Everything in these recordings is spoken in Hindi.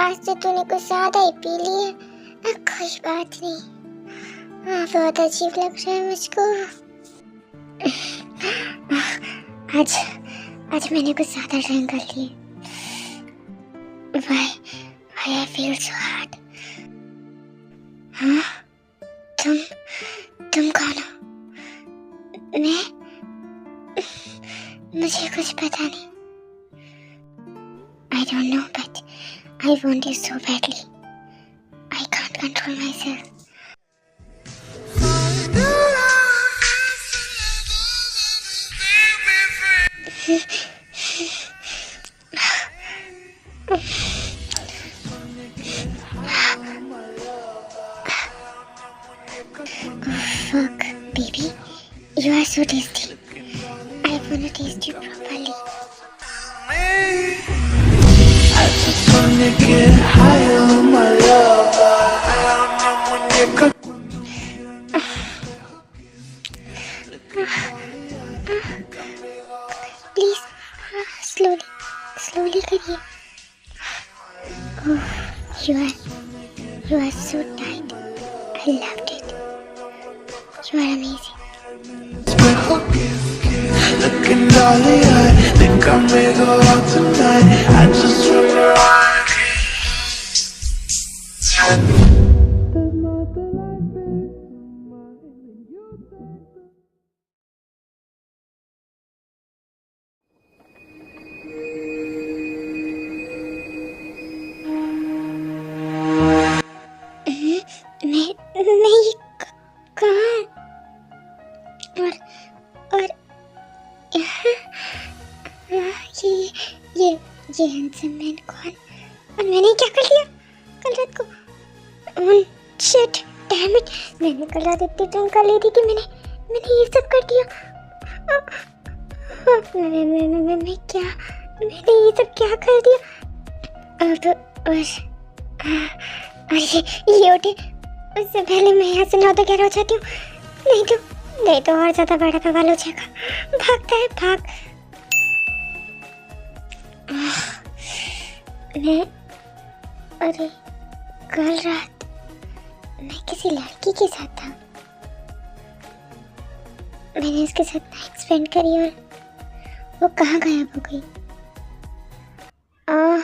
आज तो तूने कुछ ज्यादा ही पी लिया। कोई बात नहीं। बहुत अजीब लग रहा है मुझको। आज मैंने कुछ ज्यादा ड्रिंक कर लिए। Why I feel so hard? हाँ? तुम कौन हो? मुझे कुछ पता नहीं। I don't know, but I want you so badly. I can't control myself. Fuck, baby, you are so tasty. I wanna taste you properly. I just wanna get high on my love. I don't know when you're good. Please, slowly करिए. Oh, you are so tight. I loved it. You are amazing. Looking dolly eyed, think I may go out tonight. I just wanna rock. मैं ये कहाँ और ये हैंडसम मैन कौन? और मैंने क्या कर लिया कल रात को? शिट, डैम इट, मैंने कल रात इतनी ड्रिंक कर ली थी कि मैंने ये सब कर दिया। मैंने ये सब क्या कर दिया? अब और ये उठे उससे पहले मैं यहाँ से 9-11 हो जाती हूँ। नहीं तो और ज्यादा बड़ा बवाल हो जाएगा। भागता है, भाग। अरे कल रात मैं किसी लड़की के साथ था। मैंने उसके साथ नाइट स्पेंड करी और वो कहाँ गायब हो गई? अब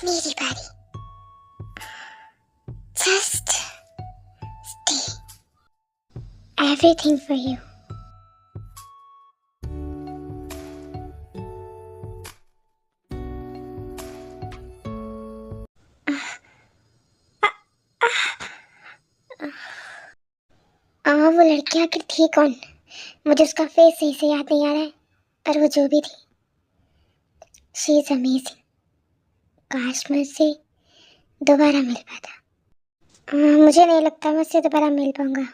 मेरी बारी। Just stay. Everything for you. वो लड़की आखिर थी कौन? मुझे उसका फेस सही से याद नहीं आ रहा है, पर वो जो भी थी, शी इज अमेजिंग। काश मैं उससे दोबारा मिल पाता। मुझे नहीं लगता मैं उससे दोबारा मिल पाऊंगा।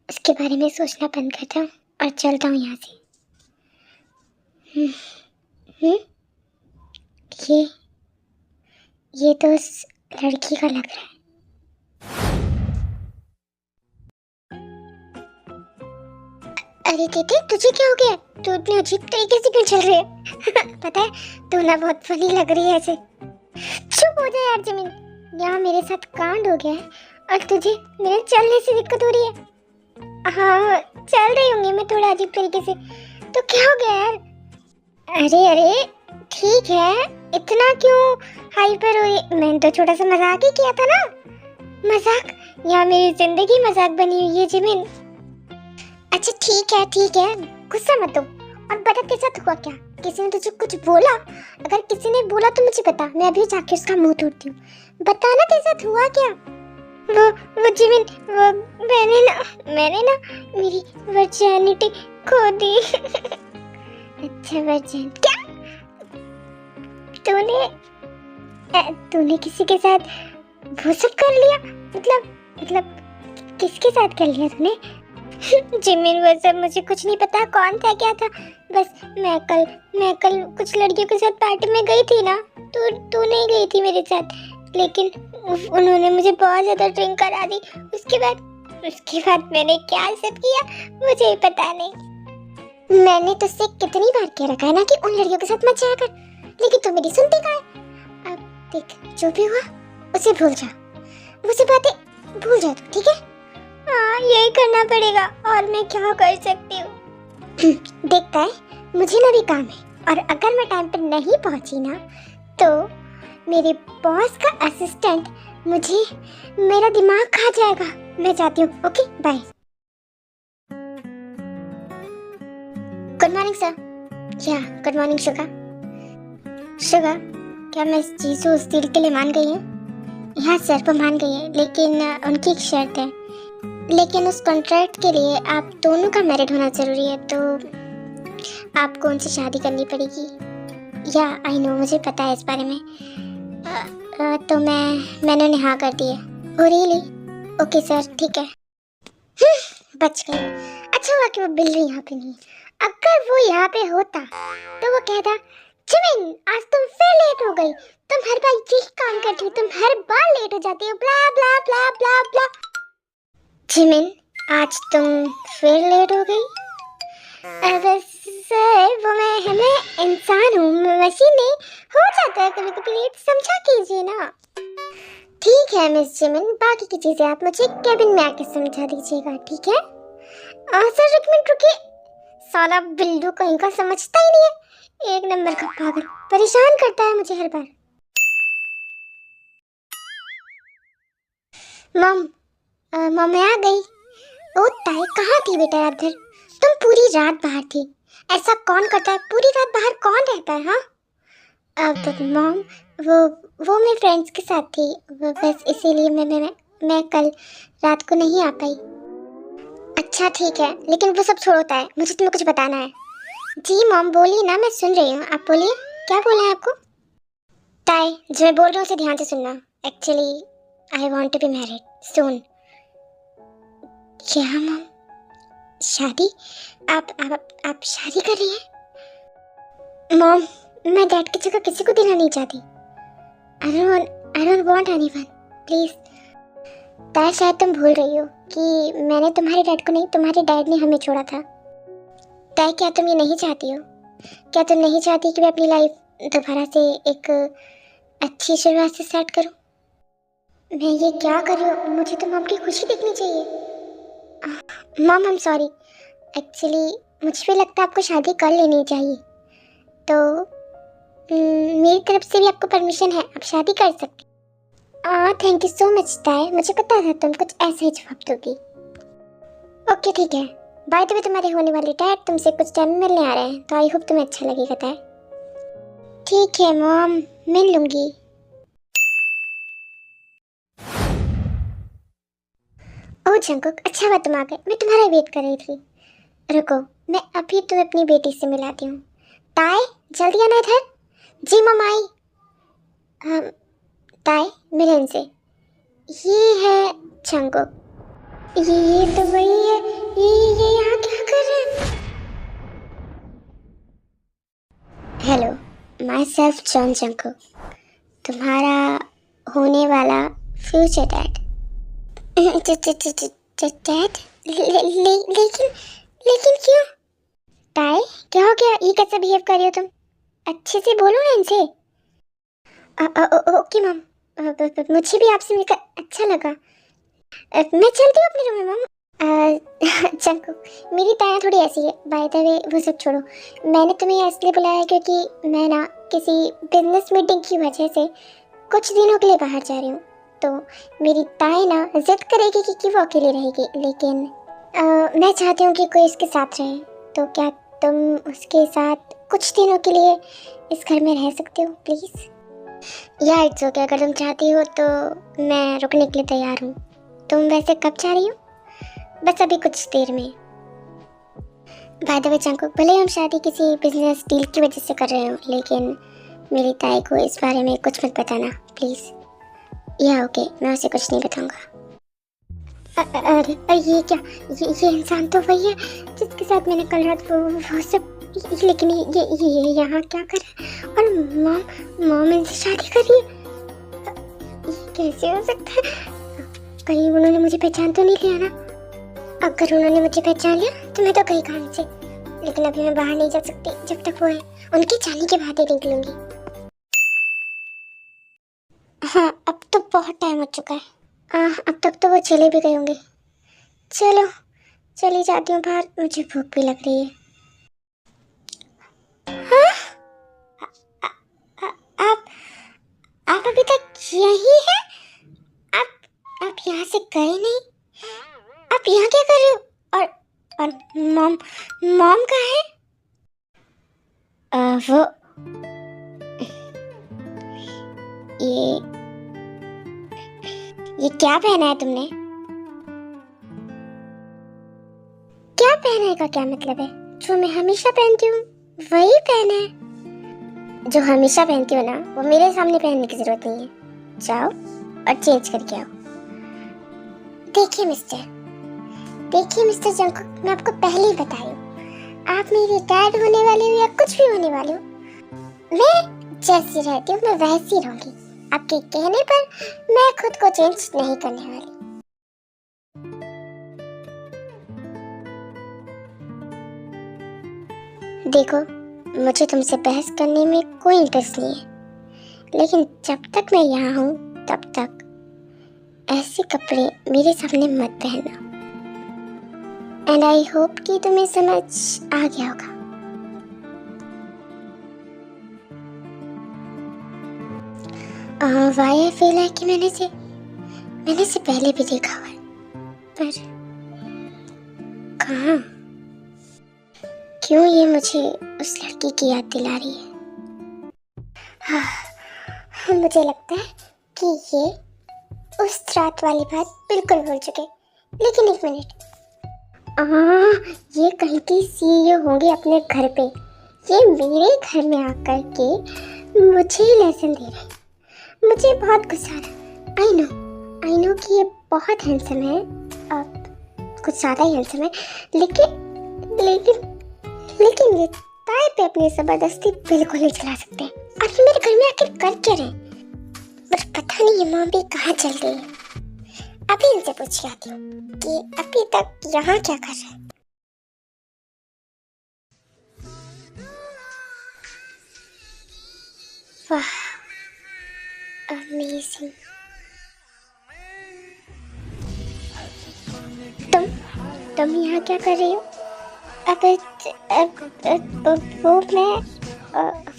उसके बारे में सोचना बंद करता हूँ और चलता हूँ यहाँ से। ये तो उस लड़की का लग रहा है। अरे दीदी, तुझे क्या हो गया? तू इतनी अजीब तरीके से क्यों चल रही है? पता है, तू ना बहुत फनी लग रही है ऐसे। चुप हो जा यार जमीन। यहाँ मेरे साथ कांड हो गया है और तुझे मेरे चलने से दिक्कत हो रही है। हाँ, चल रही होंगी मैं थोड़ा अजीब तरीके से। तो क्या हो गया यार? अरे ठीक है, इतना क्यों हाइपर हो रही? मैंने तो छोटा सा मजाक ही किया था ना। मजाक? यहाँ मेरी जिंदगी मजाक बनी हुई है जिमिन। अच्छा ठीक है, गुस्सा मत हो। और बता तेरे साथ हुआ क्या? किसी ने तुझे कुछ बोला? अगर किसी ने बोला तो मुझे बता, मैं अभी जाके उसका मुंह तोड़ती हूँ। बता ना तेरे साथ हुआ क्या? वो जिमिन, वो मैंने ना मेरी वर्जिनिटी खो दी। अच्छा वर्जिन क्या? तूने किसी के साथ वो सब कर लिया? मतलब किसके साथ कर लिया तूने? जिमिन वो सब मुझे कुछ नहीं पता, कौन था क्या था। बस मैं कल कुछ लड़कियों के साथ पार्टी में गई थी ना। तू नहीं गई थी मेरे साथ, लेकिन उन्होंने मुझे बहुत ज्यादा ड्रिंक करा दी। उसके बाद मैंने क्या सब किया मुझे ही पता नहीं। मैंने तुझसे कितनी बार कह रखा है ना कि उन लड़कियों के साथ मत जाया कर, लेकिन तू मेरी सुनती कहाँ है। अब देख, जो भी हुआ उसे भूल जा, वो सब बातें भूल जा तू, ठीक है? हाँ, यही करना पड़ेगा, और मैं क्या कर सकती हूँ। देखता है, मुझे ना भी काम है, और अगर मैं टाइम पर नहीं पहुंची ना तो मेरे बॉस का असिस्टेंट मुझे मेरा दिमाग खा जाएगा। मैं जाती हूँ, okay bye. Good morning sir. क्या गुड मॉर्निंग शुगा। शुगा, क्या मैं इस चीज़ उस डील के लिए मान गई हूँ? हाँ सर, वो मान गई है, लेकिन उनकी एक शर्त है। लेकिन उस कॉन्ट्रैक्ट के लिए आप दोनों का मैरिड होना ज़रूरी है, तो आपको उनसे शादी करनी पड़ेगी। या आई नो, मुझे पता है इस बारे में। तो मैंने उन्हें हाँ कर दी है। Oh really? ओके सर, ठीक है। बच गई। अच्छा हुआ कि वो बिल्ली यहाँ पे नहीं है। अगर वो यहाँ पे होता तो वो कहता, जिमिन आज तुम फिर लेट हो गई, तुम हर बार यही काम करती हो, तुम हर बार लेट हो जाती हो, ब्ला ब्ला ब्ला ब्ला ब्ला। जिमिन, आज तुम फिर लेट हो गई। अरे सर, वो मैं इंसान हूँ, मशीन नहीं, हो जाता है कभी कभी लेट, समझा कीजिए ना। ठीक है मिस जिमिन, बाकी की चीजें आप मुझे केबिन में आके समझा दीजिएगा, ठीक है? सर एक मिनट रुकिए, साला बिल्लू कहीं का समझता ही नहीं है, एक नंबर का पागल, परेशान करता है मुझे हर बार। मॉम, मॉम मैं आ गई। ओ ताई, कहाँ थी बेटा रात भर? तुम पूरी रात बाहर थी, ऐसा कौन करता है? पूरी रात बाहर कौन रहता है? हाँ अब मॉम, वो मैं फ्रेंड्स के साथ थी, बस इसीलिए मैं कल रात को नहीं आ पाई। अच्छा ठीक है, लेकिन वो सब छोड़ता है, मुझे तुम्हें कुछ बताना है। जी मॉम बोलिए ना, मैं सुन रही हूँ, आप बोलिए, क्या बोलना है आपको? ताई, जो मैं बोल रहा हूँ उसे ध्यान से सुनना। Actually I want to be married soon. क्या मॉम, शादी? आप शादी कर रही हैं? मॉम, मैं डैड की जगह किसी को देना नहीं चाहती। I don't want anyone, please. ताई, शायद तुम भूल रही हो कि मैंने तुम्हारे डैड को नहीं, तुम्हारे डैड ने हमें छोड़ा था। ताई, क्या तुम ये नहीं चाहती हो? क्या तुम नहीं चाहती कि मैं अपनी लाइफ दोबारा से एक अच्छी शुरुआत से स्टार्ट करूं? मैं ये क्या कर रही हूँ? मुझे तो मॉम की खुशी देखनी चाहिए। Mom I am sorry, actually मुझे भी लगता है आपको शादी कर लेनी चाहिए, तो मेरी तरफ से भी आपको परमिशन है, आप शादी कर सकते। थैंक यू सो मच ताई, मुझे पता था तुम कुछ ऐसा ही जवाब दोगी। ओके ठीक है, बाय द वे तुम्हारे होने वाले डैड तुमसे कुछ टाइम मिलने आ रहे हैं, तो आई होप तुम्हें अच्छा लगेगा ताई। ठीक है मॉम, मिल लूंगी। ओह जंकुक, अच्छा हुआ तुम आ गए, मैं तुम्हारा वेट कर रही थी। रुको, मैं अभी तुम्हें अपनी बेटी से मिलाती हूँ। ताई, जल्दी आना इधर। जी मम आई। ताई, मिले इनसे। ये है जंकुक। ये तो वही है, ये यहाँ क्या कर रहे हैं? Hello, my self John Jungkook, तुम्हारा होने वाला फ्यूचर डैड। डैड? लेकिन क्यों? ताई, क्या हो गया? ये कैसे बिहेव कर रही हो तुम? अच्छे से बोलो ना इनसे। ओके मम, मुझे भी आपसे मिलकर अच्छा लगा। मैं चलती हूँ अपने रूम में मम। चंकू, मेरी ताया थोड़ी ऐसी है। बाय द वे वो सब छोड़ो, मैंने तुम्हें इसलिए बुलाया है क्योंकि मैं ना किसी बिजनेस मीटिंग की वजह से कुछ दिनों के लिए बाहर जा रही हूँ, तो मेरी ताई ना जिद करेगी कि वो अकेली रहेगी, लेकिन मैं चाहती हूँ कि कोई इसके साथ रहे, तो क्या तुम उसके साथ कुछ दिनों के लिए इस घर में रह सकते हो प्लीज़? या इट्स ओके, अगर तुम चाहती हो तो मैं रुकने के लिए तैयार हूँ। तुम वैसे कब जा रही हो? बस अभी कुछ देर में। बाय द वे चंकू, भले हम शादी किसी बिजनेस डील की वजह से कर रहे हो, लेकिन मेरी ताई को इस बारे में कुछ मत बताना प्लीज़। या ओके, मैं उसे कुछ नहीं बताऊँगा। अरे ये क्या, ये इंसान तो वही है जिसके साथ मैंने कल रात वो सब, लेकिन ये यहाँ क्या कर रहा है? और मॉम इनसे शादी कर रही है? ये कैसे हो सकता है? कहीं उन्होंने मुझे पहचान तो नहीं लिया ना? अगर उन्होंने मुझे पहचान लिया तो मैं तो कहीं काम से। लेकिन अभी मैं बाहर नहीं जा सकती जब तक वो है। उनके जाने के बाद ही निकलूंगी। हाँ, अब तो बहुत टाइम हो चुका है। अब तक तो वो चले भी गए होंगे। चलो चली जाती हूँ बाहर, मुझे भूख भी लग रही है। हाँ? आप आप अभी तक यहीं हैं? आप यहाँ से गए नहीं? आप यहाँ क्या कर रहे हो? और मॉम मॉम कहाँ है? वो ये क्या पहना है तुमने? क्या पहने का क्या मतलब है? जो मैं हमेशा पहनती हूँ वही पहना है। जो हमेशा पहनती हूँ ना, वो मेरे सामने पहनने की जरूरत नहीं है। जाओ और चेंज करके आओ। देखिए मिस्टर जंकुक, मैं आपको पहले ही बताई हूँ, आप मेरे डैड होने वाले हो या कुछ भी होने वाले हो, मैं जैसी रहती हूँ मैं वैसी रहूंगी। आपके कहने पर मैं खुद को चेंज नहीं करने वाली। देखो, मुझे तुमसे बहस करने में कोई इंटरेस्ट नहीं है, लेकिन जब तक मैं यहाँ हूँ तब तक ऐसे कपड़े मेरे सामने मत पहनना। एंड आई होप कि तुम्हें समझ आ गया होगा। वाई आई फील है कि मैंने से पहले भी देखा हुआ है, पर कहाँ? क्यों ये मुझे उस लड़की की याद दिला रही है? मुझे लगता है कि ये उस रात वाली बात बिल्कुल भूल चुके। लेकिन एक मिनट, ये कहीं की सीईओ होंगे अपने घर पे। ये मेरे घर में आकर के मुझे ही लेसन दे रहे। मुझे बहुत गुस्सा आ रहा। आई नो कि ये बहुत हैंडसम है, अब कुछ ज़्यादा ही हैंडसम है, लेकिन ये ताए पे अपनी ज़बरदस्ती बिल्कुल नहीं चला सकते। और ये मेरे घर में आकर कर क्या रहे? बस पता नहीं ये मॉम भी कहाँ चल गई है। अभी इनसे पूछ के आती हूँ कि अभी तक यहाँ क्या कर रहे हैं। वाह, अमेजिंग। तुम यहाँ क्या कर रही हो?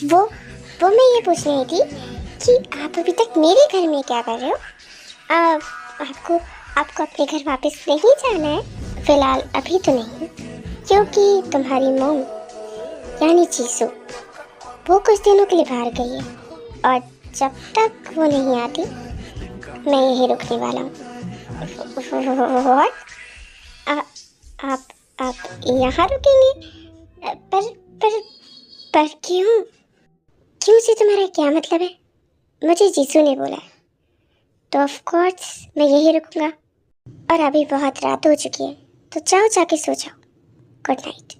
वो मैं ये पूछ रही थी कि आप अभी तक मेरे घर में क्या कर रहे हो? आपको अपने घर वापस नहीं जाना है? फिलहाल अभी तो नहीं, क्योंकि तुम्हारी मॉम यानी चीसू वो कुछ दिनों के लिए बाहर गई है, और जब तक वो नहीं आती मैं यहीं रुकने वाला हूँ। आप यहाँ रुकेंगे? पर क्यों से तुम्हारा क्या मतलब है? मुझे जीसू ने बोला, तो ऑफ कोर्स मैं यहीं रुकूंगा। और अभी बहुत रात हो चुकी है, तो जाओ जाके सो जाओ। Good night.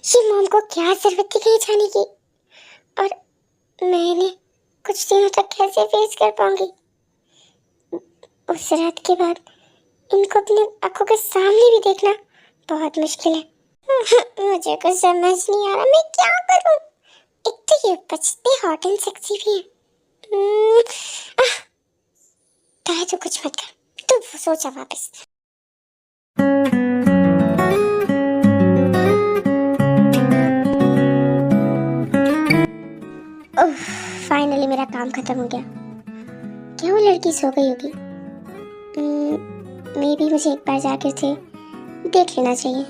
ये मॉम को क्या जरूरत थी कहीं जाने की? और मैंने कुछ दिनों तक कैसे फेस कर पाऊंगी? उस रात के बाद इनको अपने आंखों के सामने भी देखना बहुत मुश्किल है। मुझे कुछ समझ नहीं आ रहा मैं क्या करूं। एक तो ये बचते हॉट एंड सेक्सी भी है। तो कुछ मत कर, तू सोचा वापस। फाइनली मेरा काम खत्म हो गया। क्या वो लड़की सो गई होगी? मे भी मुझे एक बार जाके उसे देख लेना चाहिए।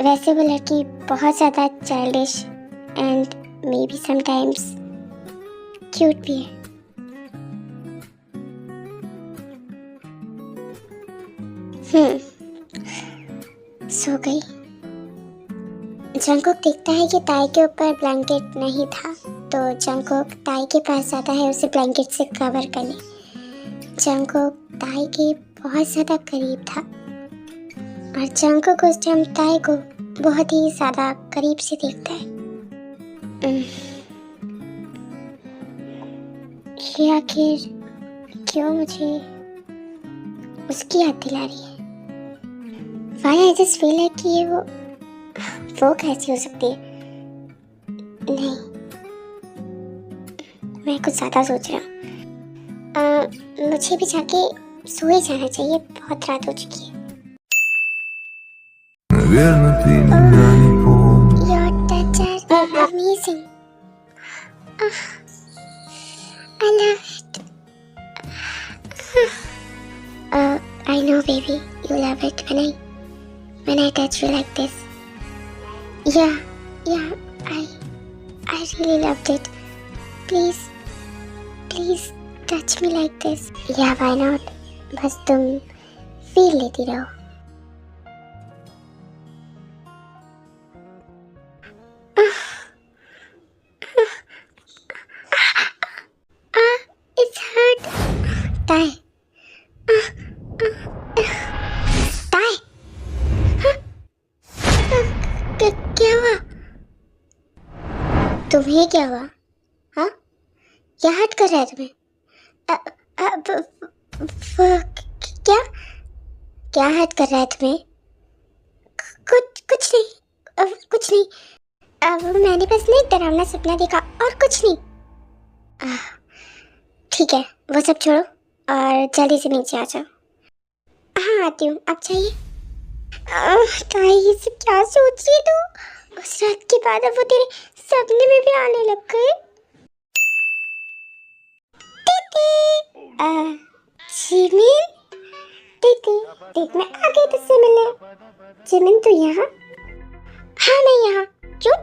वैसे वो लड़की बहुत ज़्यादा childish and may be sometimes cute भी है। सो गई। जंकुक देखता है कि ताई के ऊपर ब्लैंकेट नहीं था, तो जंकुक ताई के पास जाता है उसे ब्लैंकेट से कवर करने। जंकुक ताई के बहुत ज़्यादा करीब था, और जंकुक उस टाइम ताई को बहुत ही ज़्यादा करीब से देखता है। ये आखिर क्यों मुझे उसकी याद दिला रही है? Why I just feel like कि ये वो कैसी हो सकती है? नहीं, मैं कुछ ज़्यादा सोच रहा हूँ। मुझे भी जाके सो ही जाना चाहिए, बहुत रात हो चुकी है। Наверно, ты меня не помнишь. Your touch are amazing. I love it. I know, baby, you love it when I touch you like this. Yeah, I really loved it. Please touch me like this. Yeah, why not? बस तुम फील लेती रहो। It's hurt. Die. Die. क्या हुआ? तुम्हें क्या हुआ? हाँ? क्या हर्ट कर रहा है तुम्हें? क्या? क्या हर्ट कर रहा है तुम्हें? कुछ नहीं। कुछ नहीं। मैंने बस ना एक डरावना सपना देखा और कुछ नहीं। ठीक है, वो सब छोड़ो और जल्दी से नीचे आ जाओ। हाँ, आती हूँ। आप चाहिए? ये सब क्या सोच रही तू? उस रात के बाद अब वो तेरे सपने में भी आने लग गए। जिमिन, देख मैं आ गई तुझसे मिलने। जिमिन तू यहाँ? हाँ मैं यहाँ। क्यों?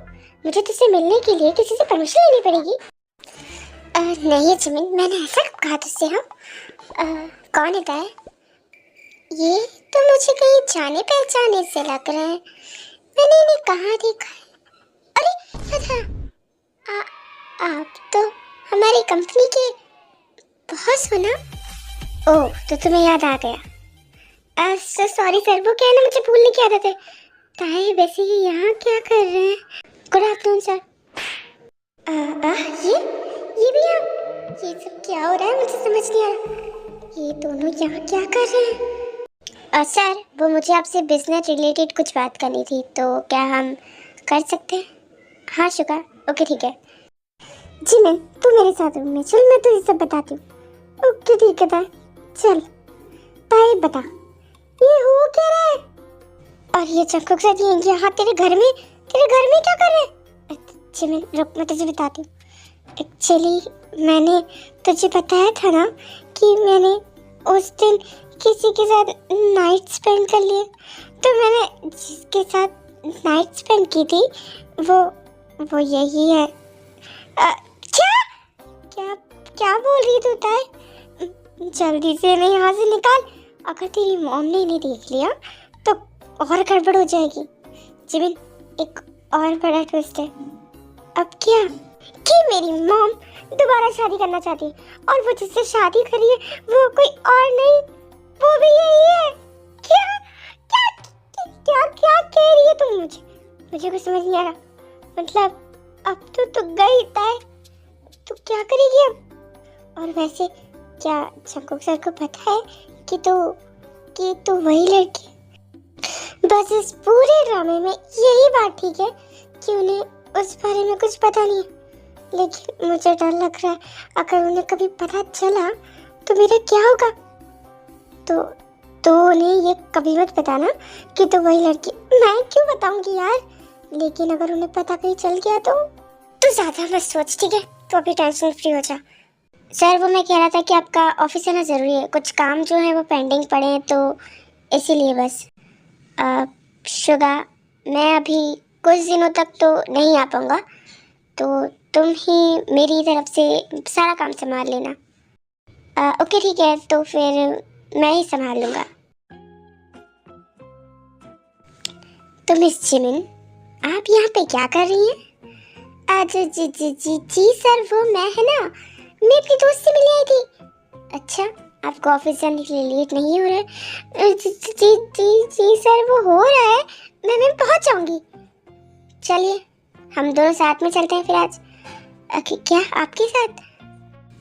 मुझे तुझसे मिलने के लिए किसी से परमिशन लेनी पड़ेगी? नहीं जिमिन, मैंने ऐसा कब कहा तुझसे? हाँ, कौन है ताए? ये तो मुझे कहीं जाने पहचाने से लग रहा है। मैंने इन्हें कहाँ देखा है? अरे याद आप तो हमारी कंपनी के बॉस हो ना? ओह, तो तुम्हें याद आ गया। सॉरी सर, वो क्या है ना, मुझे भूलने की आदत है। ताए वैसे ही यहाँ क्या कर रहे हैं? Good afternoon sir. ये भी यहाँ? ये सब क्या हो रहा है? मुझे समझ नहीं आ रहा। ये दोनों यहाँ क्या कर रहे हैं? सर, वो मुझे आपसे बिजनेस रिलेटेड कुछ बात करनी थी, तो क्या हम कर सकते हैं? हाँ शुक्र, ओके ठीक है। जी मैम, तू मेरे साथ रूम में चल, मैं तुझे सब बताती हूँ। ओके ठीक है ताए, चल। ताए बता, ये हो क्या रहा है? और ये चक्कर साथ ये यहाँ तेरे घर में क्या कर रहे हैं? जी मैम रुक, मैं तुझे बताती हूँ। एक्चुअली मैंने तुझे बताया था ना कि मैंने उस दिन किसी के साथ नाइट स्पेंड कर लिया। तो मैंने जिसके साथ नाइट स्पेंड की थी वो यही है। क्या बोल रही तू ताए? जल्दी से मैं यहाँ से निकाल। अगर तेरी मॉम ने इन्हें देख लिया तो और गड़बड़ हो जाएगी। जिमिन, एक और बड़ा ट्विस्ट है। अब क्या कि मेरी मॉम दोबारा शादी करना चाहती है और वो जिससे शादी करी है वो कोई और नहीं, वो भी यही है। क्या क्या क्या क्या कह रही है तुम? मुझे कुछ समझ नहीं आ रहा। मतलब अब तो तू गई ताए, तू क्या करेगी अब? और वैसे क्या जंकुक सर को पता है कि तू वही लड़की? बस इस पूरे ड्रामे में यही बात ठीक है कि उन्हें उस बारे में कुछ पता नहीं है। लेकिन मुझे डर लग रहा है अगर उन्हें कभी पता चला तो मेरा क्या होगा? तो उन्हें ये कभी मत बताना कि तू वही लड़की। मैं क्यों बताऊंगी यार? लेकिन अगर उन्हें पता कहीं चल गया तो ज्यादा मत सोच, ठीक है? तो अभी टेंशन फ्री हो जा। सर, वो मैं कह रहा था कि आपका ऑफिस आना ज़रूरी है, कुछ काम जो है वो पेंडिंग पड़े हैं, तो इसीलिए बस। शुगा, मैं अभी कुछ दिनों तक तो नहीं आ पाऊँगा, तो तुम ही मेरी तरफ से सारा काम संभाल लेना। ओके ठीक है, तो फिर मैं ही संभाल लूँगा। तो मिस जिमिन, आप यहाँ पे क्या कर रही हैं? जी सर, वो मैं है ना, मैं अपनी दोस्त से मिलने आई थी। अच्छा, आपको ऑफिस जाने के लिए लेट नहीं हो रहा है? जी सर, वो हो रहा है, मैं पहुंच जाऊंगी। चलिए हम दोनों साथ में चलते हैं फिर आज। क्या आपके साथ?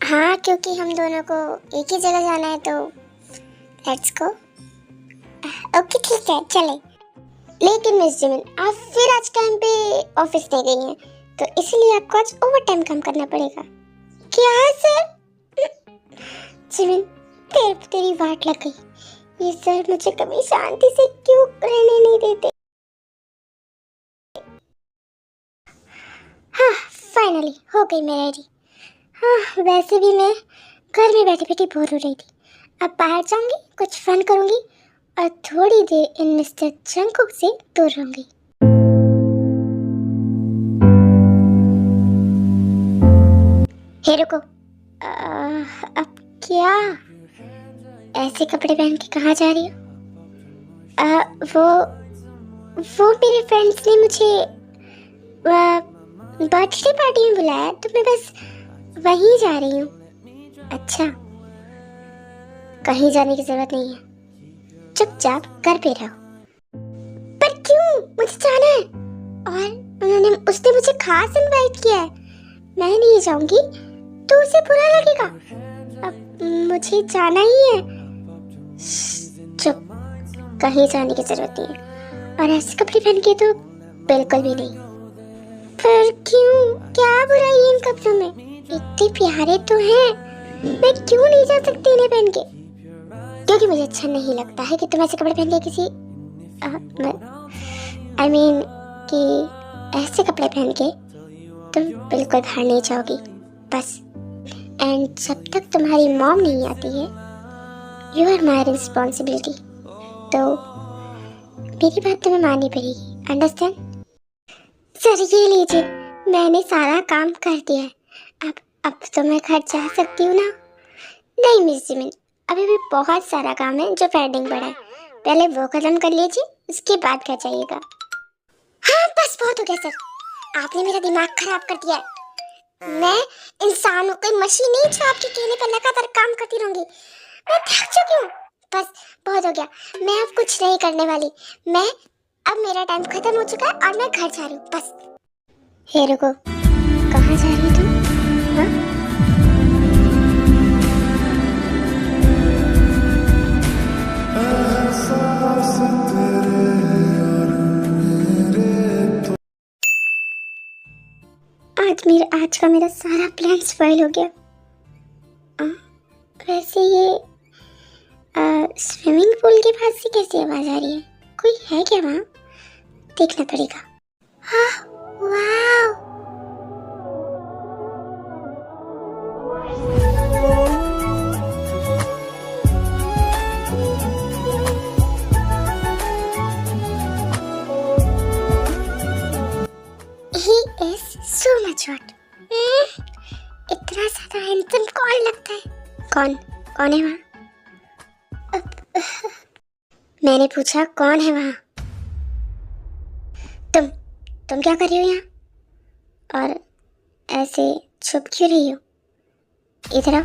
हाँ, क्योंकि हम दोनों को एक ही जगह जाना है, तो लेट्स गो। ओके ठीक है चले। लेकिन मिस जिमिन आप फिर आज टाइम पे ऑफिस नहीं गई हैं, तो इसलिए आपको आज ओवर टाइम काम करना पड़ेगा। क्या सर? जिमिन तेरी वाट लग गई। ये सर मुझे कभी शांति से क्यों रहने नहीं देते। हाँ फाइनली हो गई मैं रेडी। हाँ वैसे भी मैं घर में बैठी बैठी बोर हो रही थी। अब बाहर जाऊंगी, कुछ फन करूंगी और थोड़ी देर इन मिस्टर जंगकुक से दूर रहूंगी। हे रुको, अब क्या? ऐसे कपड़े पहन के कहाँ जा रही हो? वो मेरे फ्रेंड्स ने मुझे बर्थडे पार्टी में बुलाया, तो मैं बस वहीं जा रही हूँ। अच्छा, कहीं जाने की जरूरत नहीं है, चुपचाप घर पे रहो। पर क्यों? मुझे जाना है और उसने मुझे खास इनवाइट किया है। मैं नहीं जाऊंगी तो उसे बुरा लगेगा। अब मुझे जाना ही है। चुप, कहीं जाने की जरूरत नहीं है, और ऐसे कपड़े पहन के तो बिल्कुल भी नहीं। पर क्यों? क्या बुराई है इन कपड़ों में? इतने प्यारे तो हैं, मैं क्यों नहीं जा सकती इन्हें पहन के? क्योंकि मुझे अच्छा नहीं लगता है कि तुम ऐसे कपड़े पहन के किसी I mean कि ऐसे कपड़े पहन के तुम बिल्कुल बाहर नहीं जाओगी बस। एंड जब तक तुम्हारी मॉम नहीं आती है, यू आर माई रिस्पॉन्सिबिलिटी। तो मेरी बात तुम्हें माननी पड़ेगी, अंडरस्टैंड? सर ये लीजिए, मैंने सारा काम कर दिया है। अब तो मैं घर जा सकती हूँ ना? नहीं मिस जिमिन, अभी भी बहुत सारा काम है जो पेंडिंग पड़ा है। पहले वो खत्म कर लीजिए, उसके बाद घर जाइएगा। हाँ बस बहुत हो गया सर, आपने मेरा दिमाग खराब कर दिया है। मैं इंसान हूँ, कोई मशीन नहीं जो आपके कहने पर लगातार काम करती रहूंगी। मैं थक चुकी हूँ, बस बहुत हो गया। मैं अब कुछ नहीं करने वाली। अब मेरा टाइम खत्म हो चुका है और मैं घर जा रही हूँ बस। हे रुको, कहाँ जा रही तुम? हाँ? आज का मेरा सारा प्लान स्पॉइल हो गया। वैसे ये स्विमिंग पूल के पास से कैसी आवाज आ रही है? कोई है क्या वहाँ? देखना पड़ेगा। हाँ वाव, he is so much hot। इतना ज्यादा हैंडसम कौन लगता है? कौन है वहाँ? मैंने पूछा कौन है वहाँ? तुम क्या कर रही हो यहाँ? और ऐसे छुप क्यों रही हो? इधर आओ।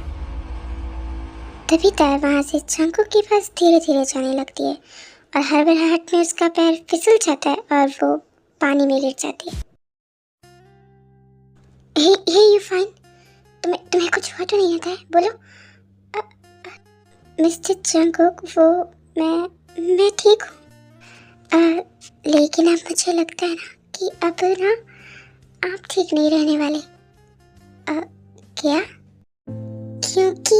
तभी तार वहाँ से जंगकुक के पास धीरे धीरे जाने लगती है और हड़बड़ाहट में उसका पैर फिसल जाता है और वो पानी में गिर जाती है। हे यू फाइन? तुम्हें कुछ हुआ तो नहीं आता है? बोलो। मिस्टर जंगकुक, वो मैं ठीक हूँ। लेकिन अब मुझे लगता है ना कि अब ना आप ठीक नहीं रहने वाले। क्या? क्योंकि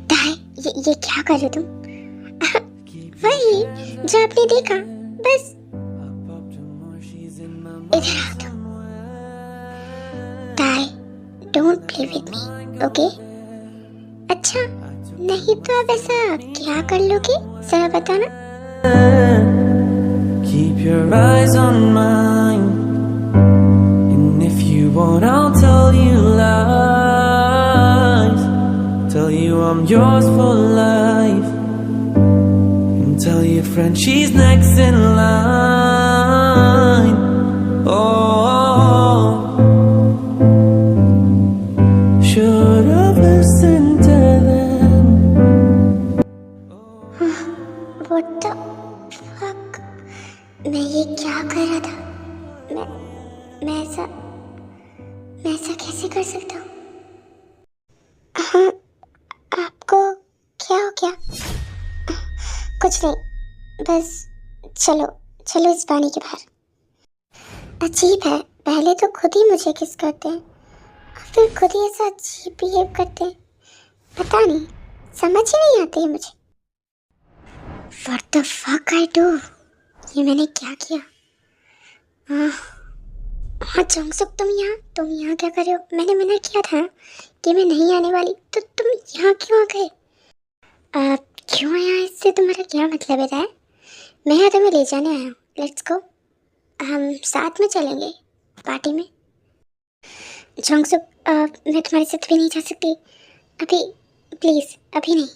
दाई, ये क्या कर रहे हो तुम? वही जो आपने देखा, बस इधर आओ तुम। दाई, don't play with me, okay? अच्छा, नहीं तो आप ऐसा क्या कर लोगे, जरा बताना। Keep your eyes on mine, and if you want I'll tell you lies, tell you I'm yours for life, and tell your friend she's next in line. Oh, should have listened to them. What the fuck? मैं ये क्या कर रहा था? मैं ऐसा कैसे कर सकता हूँ? हाँ, आपको क्या? कुछ नहीं, बस चलो चलो इस पानी के बाहर। अजीब है, पहले तो खुद ही मुझे किस करते हैं और फिर खुद ही ऐसा अजीब बिहेव करते हैं। पता नहीं, समझ ही नहीं आती है मुझे। What the fuck I do? ये मैंने क्या किया? हाँ जोंगसुक, तुम यहाँ क्या कर रहे हो? मैंने मना किया था कि मैं नहीं आने वाली, तो तुम यहाँ क्यों आ गए? क्यों आया, इससे तुम्हारा क्या मतलब है? मैं यहाँ तुम्हें ले जाने आया हूँ। लेट्स गो, हम साथ में चलेंगे पार्टी में। जोंगसुक, मैं तुम्हारे साथ भी नहीं जा सकती अभी, प्लीज़ अभी नहीं।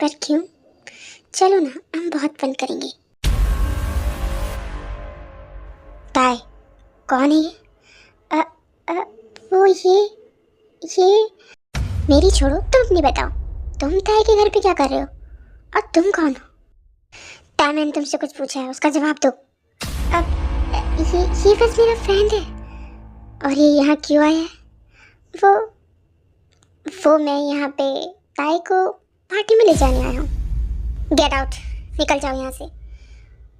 पर क्यों? चलो ना, हम बहुत फन करेंगे। ताई, कौन है ये? अ, अ, वो ये मेरी छोड़ो, तुम अपनी बताओ। तुम ताई के घर पे क्या कर रहे हो और तुम कौन हो? ताई, मैंने तुमसे कुछ पूछा है, उसका जवाब दो। अब ये बस मेरा फ्रेंड है। और ये यहाँ क्यों आया है? वो मैं यहाँ पे ताई को पार्टी में ले जाने आया हूँ। गेट आउट, निकल जाओ यहाँ से।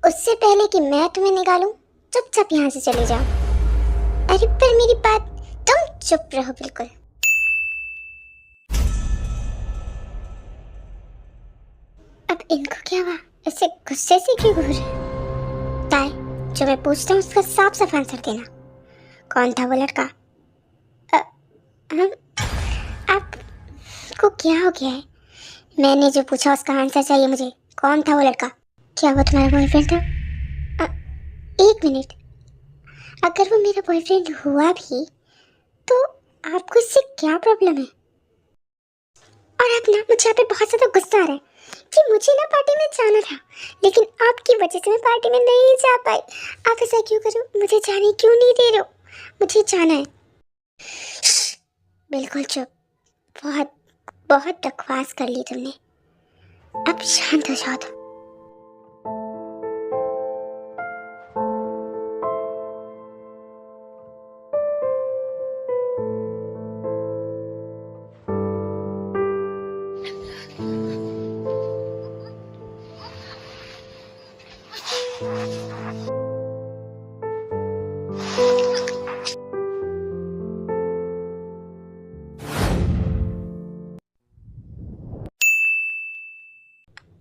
उससे पहले कि मैं तुम्हें निकालूं, चुपचाप यहाँ से चले जाओ। अरे पर मेरी बात, तुम चुप रहो बिल्कुल। अब इनको क्या हुआ? ऐसे गुस्से से क्यों घूर रहे? ताई, जो मैं पूछता हूँ उसका साफ साफ आंसर देना। कौन था वो लड़का? हम आपको क्या हो गया है? मैंने जो पूछा उसका आंसर चाहिए मुझे। कौन था वो लड़का? क्या वो तुम्हारा बॉयफ्रेंड था? एक मिनट, अगर वो मेरा बॉयफ्रेंड हुआ भी तो आपको इससे क्या प्रॉब्लम है? और अब ना मुझे यहाँ पे बहुत ज़्यादा गुस्सा आ रहा है कि मुझे ना पार्टी में जाना था, लेकिन आपकी वजह से मैं पार्टी में नहीं जा पाई। आप ऐसा क्यों कर रहे हो? मुझे जाने क्यों नहीं दे रहे हो? मुझे जाना है। बिल्कुल चुप। बहुत बहुत बकवास कर ली तुमने, अब शांत हो जाओ तुम।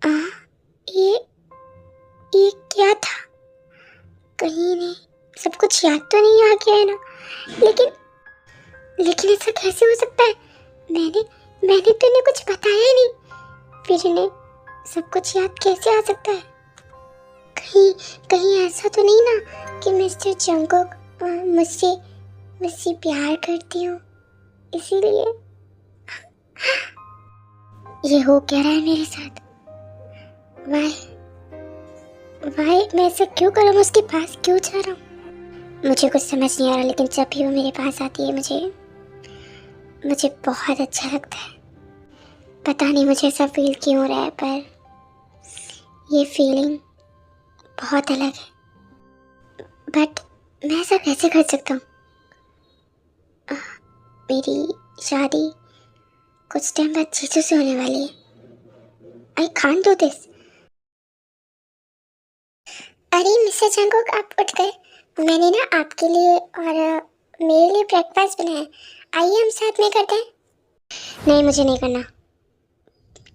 आ, ये ये क्या था? कहीं नहीं, सब कुछ याद तो नहीं आ गया है ना? लेकिन ऐसा कैसे हो सकता है? मैंने तो इन्हें कुछ बताया ही नहीं, फिर इन्हें सब कुछ याद कैसे आ सकता है? कहीं कहीं ऐसा तो नहीं ना कि मिस्टर जंगकुक मुझसे मुझसे प्यार करती हूँ, इसीलिए ये हो क्या रहा है मेरे साथ? वाई मैं ऐसा क्यों कर रहा हूँ? उसके पास क्यों जा रहा हूँ? मुझे कुछ समझ नहीं आ रहा, लेकिन जब भी वो मेरे पास आती है मुझे बहुत अच्छा लगता है। पता नहीं मुझे ऐसा फील क्यों हो रहा है, पर ये फीलिंग बहुत अलग है। बट मैं ऐसा कैसे कर सकता हूँ? मेरी शादी कुछ टाइम बाद जीजू से होने वाली है। I can't do this. अरे मिस्टर जंगकुक, आप उठ गए। मैंने ना आपके लिए और मेरे लिए ब्रेकफास्ट बनाया है, आइए हम साथ में करते हैं। नहीं, मुझे नहीं करना।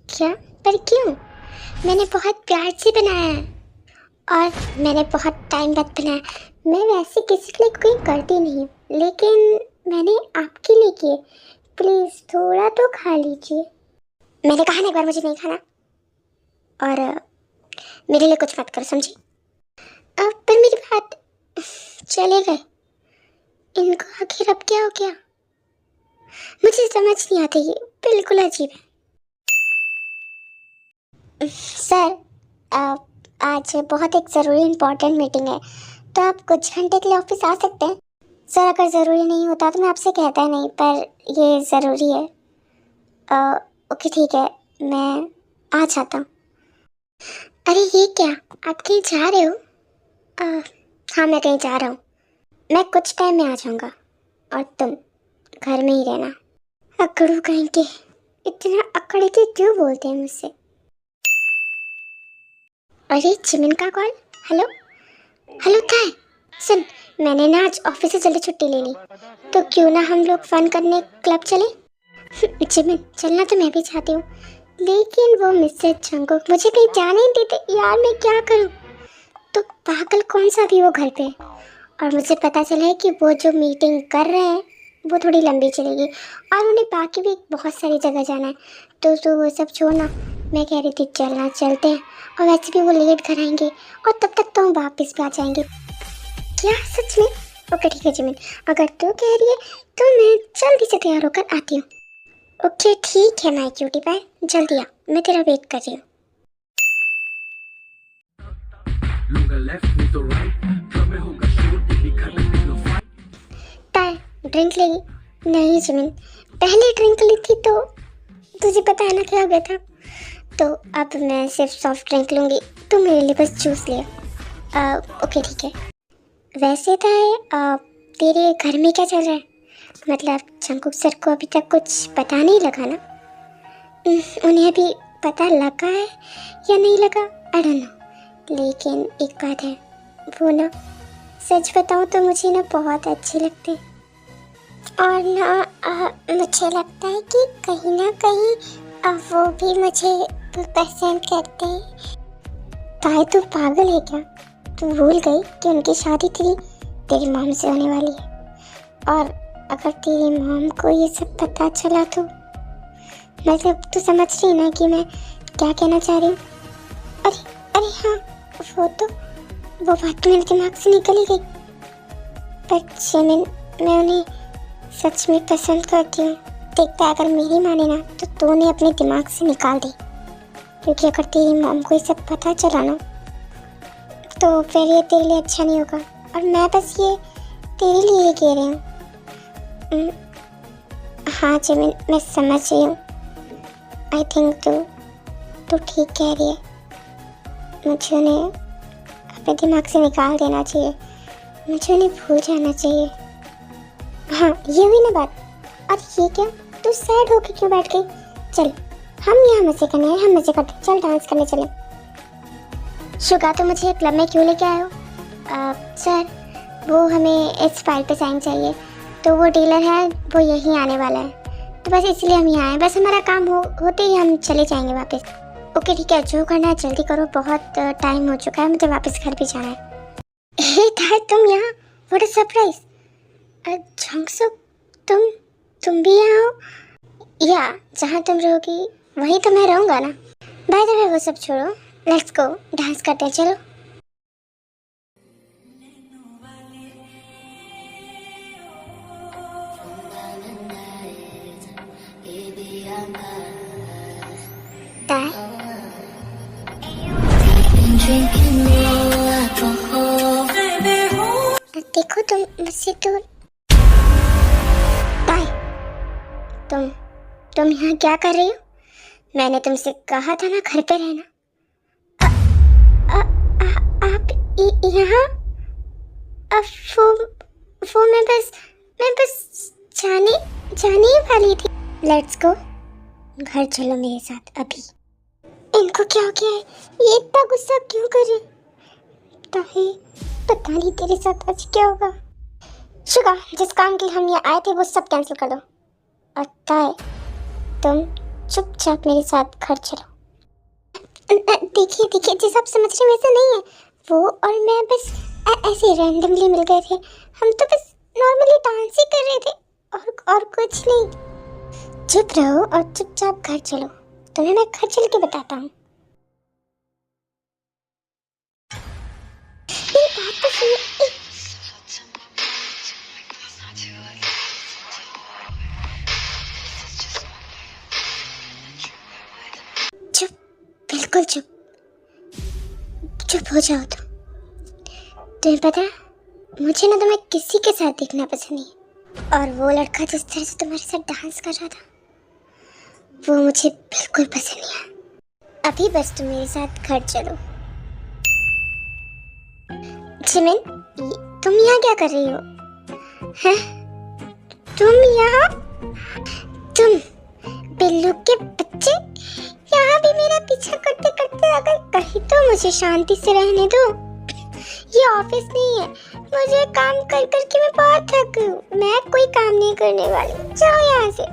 क्या? पर क्यों? मैंने बहुत प्यार से बनाया है और मैंने बहुत टाइम बाद बनाया। मैं वैसे किसी के लिए कोई करती नहीं हूँ, लेकिन मैंने आपके लिए किए। प्लीज़ थोड़ा तो खा लीजिए। मैंने कहा ना एक बार मुझे नहीं खाना, और मेरे लिए कुछ मत करो, समझी? अब पर मेरी बात, चले गए। इनको आखिर अब क्या हो गया? मुझे समझ नहीं आता, ये बिल्कुल अजीब है। सर, आज बहुत एक ज़रूरी इम्पोर्टेंट मीटिंग है, तो आप कुछ घंटे के लिए ऑफिस आ सकते हैं? सर, अगर ज़रूरी नहीं होता तो मैं आपसे कहता नहीं, पर ये ज़रूरी है। ओके ठीक है, मैं आ जाता हूँ। अरे ये क्या, आप कहीं जा रहे हो? हाँ, मैं कहीं जा रहा हूँ। मैं कुछ टाइम में आ जाऊँगा और तुम घर में ही रहना। अकड़ू कहीं के, इतना अकड़ के क्यों बोलते हैं मुझसे? अरे जिमिन का कॉल। हेलो हेलो क्या है? सुन, मैंने ना आज ऑफिस से जल्दी छुट्टी ले ली, तो क्यों ना हम लोग फन करने क्लब चले? जिमिन चलना तो मैं भी चाहती हूँ, लेकिन वो मिस्टर जंगकुक मुझे कहीं जाने नहीं देते यार, मैं क्या करूँ? तो पागल कौन सा भी वो घर पे है, और मुझे पता चला है कि वो जो मीटिंग कर रहे हैं वो थोड़ी लंबी चलेगी, और उन्हें बाकी भी बहुत सारी जगह जाना है। तो वो सब छोड़ना, मैं कह रही थी चलना चलते हैं, और वैसे भी वो लेट घर आएंगे और तब तक तो हम वापस भी आ जाएंगे। क्या सच में? ओके ठीक है जिमिन, अगर तू कह रही है तो मैं जल्दी से तैयार होकर आती हूँ। ओके ठीक है माय क्यूटी पाई, जल्दी आ, मैं तेरा वेट कर रही हूँ। ताई ड्रिंक लेगी? नहीं जिमिन, पहले ड्रिंक ली थी तो तुझे पता है ना क्या हो गया था, तो अब मैं सिर्फ सॉफ्ट ड्रिंक लूँगी, तू मेरे लिए बस जूस लिया। ओके ठीक है। वैसे था तेरे घर में क्या चल रहा है? मतलब जंगकुक सर को अभी तक कुछ पता नहीं लगा ना? उन्हें अभी पता लगा है या नहीं लगा, आई डोंट नो, लेकिन एक बात है, वो ना सच बताऊँ तो मुझे ना बहुत अच्छे लगते हैं, और ना मुझे लगता है कि कहीं ना कहीं वो भी मुझे पसंद करते हैं। ताई तू पागल है क्या? तू भूल गई कि उनकी शादी तेरी मॉम से होने वाली है, और अगर तेरी मॉम को ये सब पता चला तो मतलब तू समझ रही ना कि मैं क्या कहना चाह रही हूँ? अरे अरे हाँ, वो बात तो मेरे दिमाग से निकल ही गई, पर जिमिन मैं उन्हें सच में पसंद करती हूँ। देखता है अगर मेरी माने ना तो तू उन्हें अपने दिमाग से निकाल दे, क्योंकि अगर तेरी मॉम को ये सब पता चला ना तो फिर ये तेरे लिए अच्छा नहीं होगा, और मैं बस ये तेरे लिए ही कह रही हूँ। हाँ जिमिन मैं समझ रही हूँ, आई थिंक तू ठीक कह रही है, मुझे उन्हें अपने दिमाग से निकाल देना चाहिए, मुझे उन्हें भूल जाना चाहिए। हाँ ये हुई ना बात, और ये क्या तू सैड होके क्यों बैठ गई? चल हम यहाँ मजे करने हैं, हम मजे करते, चल डांस करने चले। शुगा तो मुझे क्लब में क्यों लेके आए हो? सर वो हमें इस फाइल पे साइन चाहिए, तो वो डीलर है वो यहीं आने वाला है, तो बस इसलिए हम यहाँ आए, बस हमारा काम होते ही हम चले जाएंगे वापस। ओके ठीक है, जो करना है जल्दी करो, बहुत टाइम हो चुका है, मुझे वापस घर भी जाना है। हे दैट तुम यहाँ, व्हाट अ सरप्राइज। जंगकुक तुम भी यहाँ हो? या जहाँ तुम रहोगी वहीं तो मैं रहूँगा ना। बाय द वे वो सब छोड़ो, लेट्स गो डांस करते हैं, चलो। देखो तुम मुझसे दूर। ताई तुम यहाँ क्या कर रही हो? मैंने तुमसे कहा था ना घर पे रहना। आप यहाँ? वो मैं बस जाने ही वाली थी। लेट्स गो, घर चलो मेरे साथ अभी। इनको क्या हो गया है? ये इतना गुस्सा क्यों कर रहे? ताई पता नहीं तेरे साथ आज क्या होगा। शुगा जिस काम के लिए हम यहाँ आए थे वो सब कैंसिल कर दो, और ताई तुम चुपचाप मेरे साथ घर चलो। देखिए जिस आप समझ रहे वैसा नहीं है, वो और मैं बस ऐसे रैंडमली मिल गए थे, हम तो बस नॉर्मली डांस ही कर रहे थे और कुछ नहीं। चुप रहो और चुपचाप घर चलो, तुम्हें मैं घर चल के बताता हूँ। बात तो सुनिए। चुप, बिल्कुल चुप हो जाओ तुम। तुम्हें पता है मुझे ना तुम्हें किसी के साथ देखना पसंद नहीं, और वो लड़का जिस तरह से तुम्हारे साथ डांस कर रहा था वो मुझे बिल्कुल पसंद नहीं है। अभी बस तुम मेरे साथ घर चलो। जिमिन तुम यहाँ क्या कर रही हो? हैं? तुम बिल्लू के बच्चे यहाँ भी मेरा पीछा करते करते अगर कहीं तो मुझे शांति से रहने दो। ये ऑफिस नहीं है, मुझे काम कर कर के मैं बहुत थक गई हूँ। मैं कोई काम नहीं करने वाली, जाओ यहाँ से।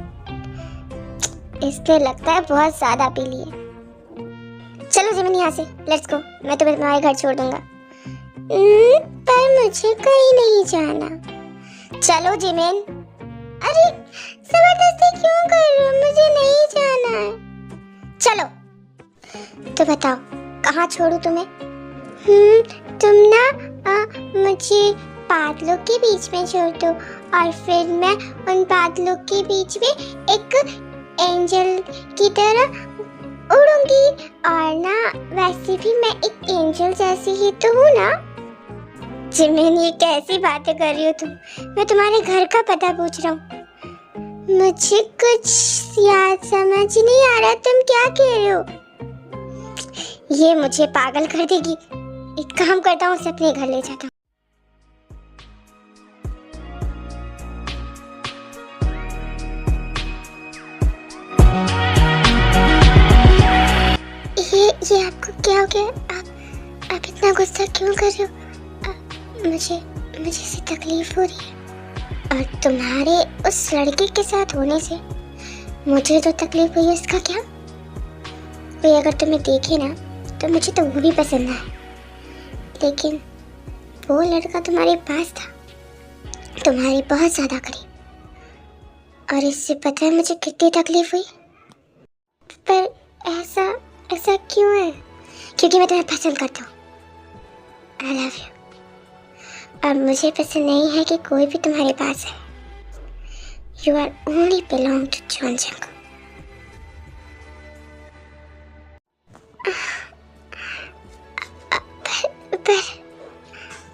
इसलिए लगता है बहुत ज्यादा पी ली है। चलो जिमिन यहाँ से, लेट्स गो। मैं तुम्हें तुम्हारे घर छोड़ दूंगा। पर मुझे कहीं नहीं जाना। चलो जिमिन। अरे जबरदस्ती क्यों कर रहे हो? मुझे नहीं जाना है। चलो तो बताओ कहाँ छोड़ू तुम्हें? तुम ना मुझे बादलों के बीच में छोड़ दो और फिर मैं उन बादलों के बीच में एक एंजल की तरह उड़ूंगी। और ना वैसे भी मैं एक एंजल जैसी ही तो हूँ ना। जिमिन ये कैसी बातें कर रही हो तुम? मैं तुम्हारे घर का पता पूछ रहा हूँ। मुझे कुछ याद समझ नहीं आ रहा, तुम क्या कह रहे हो? ये मुझे पागल कर देगी। एक काम करता हूँ, उसे अपने घर ले जाता हूँ। ये आपको क्या हो गया? आप इतना गुस्सा क्यों कर रहे हो? मुझे से तकलीफ हो रही है और तुम्हारे उस लड़के के साथ होने से मुझे तो तकलीफ हुई है, इसका क्या? कोई अगर तुम्हें देखे ना तो मुझे तो वो भी पसंद आए, लेकिन वो लड़का तुम्हारे पास था, तुम्हारे बहुत ज्यादा करीब। और इससे पता है मुझे कितनी तकलीफ हुई। पर ऐसा क्यों है? क्योंकि मैं तुम्हें पसंद करता हूँ। आई लव यू। और मुझे पसंद नहीं है कि कोई भी तुम्हारे पास है। You are only belong to Johnson.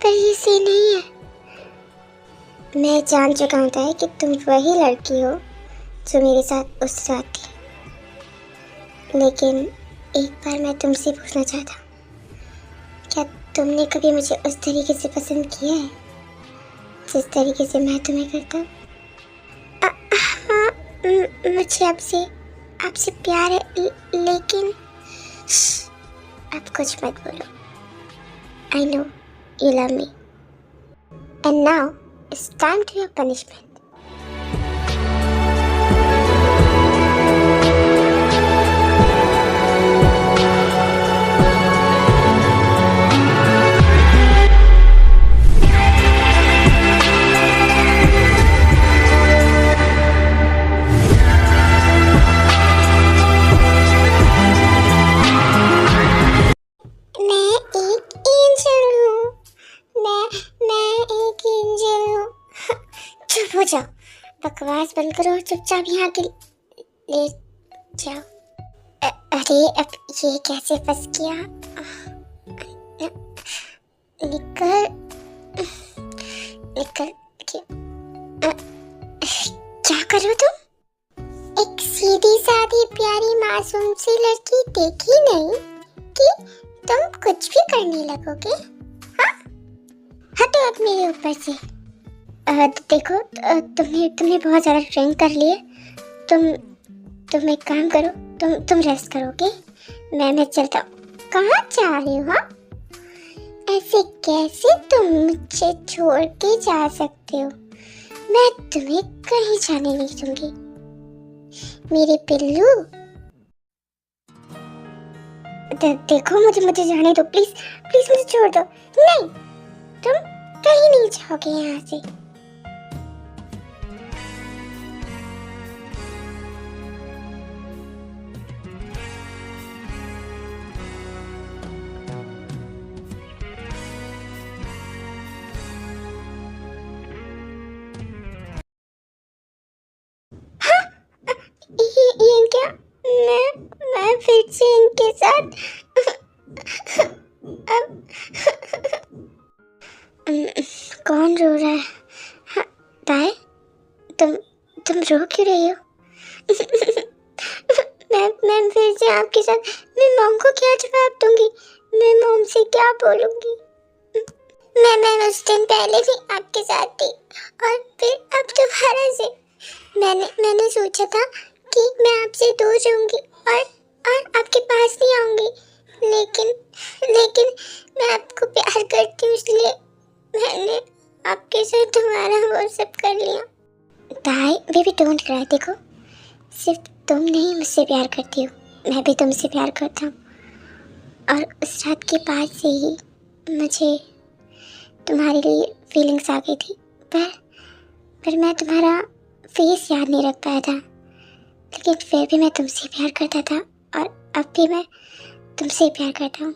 पर ये सही नहीं है। मैं जान चुका हूँ कि तुम वही लड़की हो जो मेरे साथ उस रात थी, लेकिन एक बार मैं तुमसे पूछना चाहता हूँ, क्या तुमने कभी मुझे उस तरीके से पसंद किया है जिस तरीके से मैं तुम्हें करता हूँ? हाँ, मुझे आपसे प्यार है, लेकिन अब कुछ मत बोलो। I know you love me. And now it's time to your punishment. हो जाओ, बकवास बंद करो, चुपचाप यहाँ के ले जाओ। अरे अब ये कैसे फंस गया? निकल क्या कर रहे हो तुम? एक सीधी सादी प्यारी मासूम सी लड़की देखी नहीं कि तुम कुछ भी करने लगोगे? हाँ, हटो अब मेरे ऊपर से। देखो, तुमने बहुत ज़्यादा ड्रिंक कर लिए। तुम एक काम करो, तुम रेस्ट करोगे, मैं चलता हूँ। कहाँ जा रहे हो? हाँ, ऐसे कैसे तुम मुझे छोड़ के जा सकते हो? मैं तुम्हें कहीं जाने नहीं दूंगी मेरे पिल्लू। देखो, मुझे जाने दो, प्लीज प्लीज मुझे छोड़ दो। नहीं, तुम कहीं नहीं जाओगे यहाँ से। ये क्या? मैं फिर से इनके साथ अब कौन रो रहा है? हाँ, ताए, तुम रो क्यों रही हो? मैं फिर से आपके साथ, मैं मॉम को क्या जवाब दूंगी? मैं मॉम से क्या बोलूंगी? मैं उस दिन पहले भी आपके साथ थी और फिर अब दोबारा से। मैंने सोचा था कि मैं आपसे दूर रहूंगी और आपके पास नहीं आऊंगी, लेकिन लेकिन मैं आपको प्यार करती हूँ, इसलिए मैंने आपके साथ तुम्हारा वो सब कर लिया। भाई बेबी डोंट क्राई। देखो, सिर्फ तुम नहीं मुझसे प्यार करती हो, मैं भी तुमसे प्यार करता हूँ। और उस रात के बाद से ही मुझे तुम्हारे लिए फीलिंग्स आ गई थी, पर मैं तुम्हारा फेस याद नहीं रख पाया था। लेकिन फिर भी मैं तुमसे प्यार करता था, और अब भी मैं तुमसे प्यार करता हूँ।